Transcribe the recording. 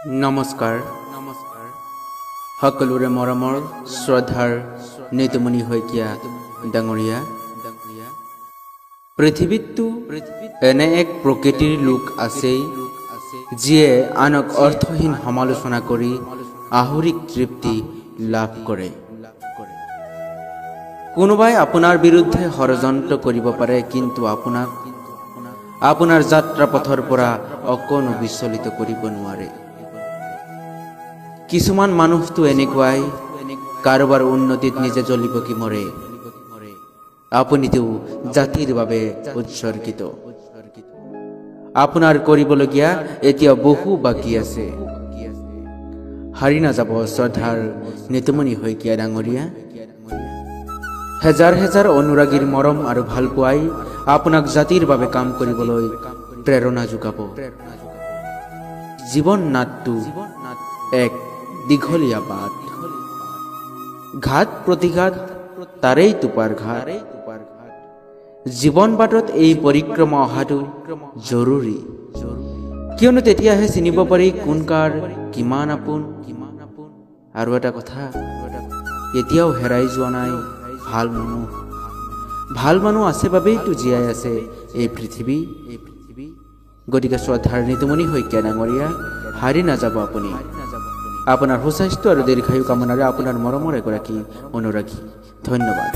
नमस्कार सकलोरे मरমৰ श्रद्धार नीतमणि शइकिया डांगरिया पृथ्वीतो एने एक प्रकृतिर लोक आछे जिये आनक अर्थहीन समालोचना करी आहुरिक तृप्ति लाभ करे। कोनोबाई आपुनार बिरुद्धे षड़यंत्र करिब पारे किन्तु आपुनार यात्रा पथर परा अकनो विचलित करिब नोवारे। किछुमान मानुहतो एनेकुवाई कारोबार उन्नतित निजे जलिपकी मरे आपुनितो जातिर बारे उत्सर्गित। आपुनार करिबलगिया एतिया बहु बाकी आछे। हारि नाजाब श्रद्धार नीतमणि शइकिया डांगरिया। हेजार हेजार अनुरागीर मरम आरु भालपोवाई आपुनाक जातिर बारे काम करिबलै प्रेरणा जोगाब। जीवन नाटটো एक दीघलिया बात। घाट प्रतिघात तारेई तुपार घाट। जीवन बाटत এই परिक्रमा अहाটো जरूरी कियनो तेतियाहे चिनिब पारि कोन कार किमान आपुन। आरु एटा कथा एतियाও हेराई जोৱা নাই ভাল মানুহ আছে বাবেইতো জীয়াই আছে এই পৃথিৱী। গতিকে শ্ৰদ্ধাৰ নীতমণি শইকীয়া ডাঙৰীয়া হাৰি নাযাব আপুনি। আপোনাৰ সুস্বাস্থ্য আৰু দীৰ্ঘায়ু কামনাৰে আপোনাৰ মৰমৰ এগৰাকী অনুৰাগী। ধন্যবাদ।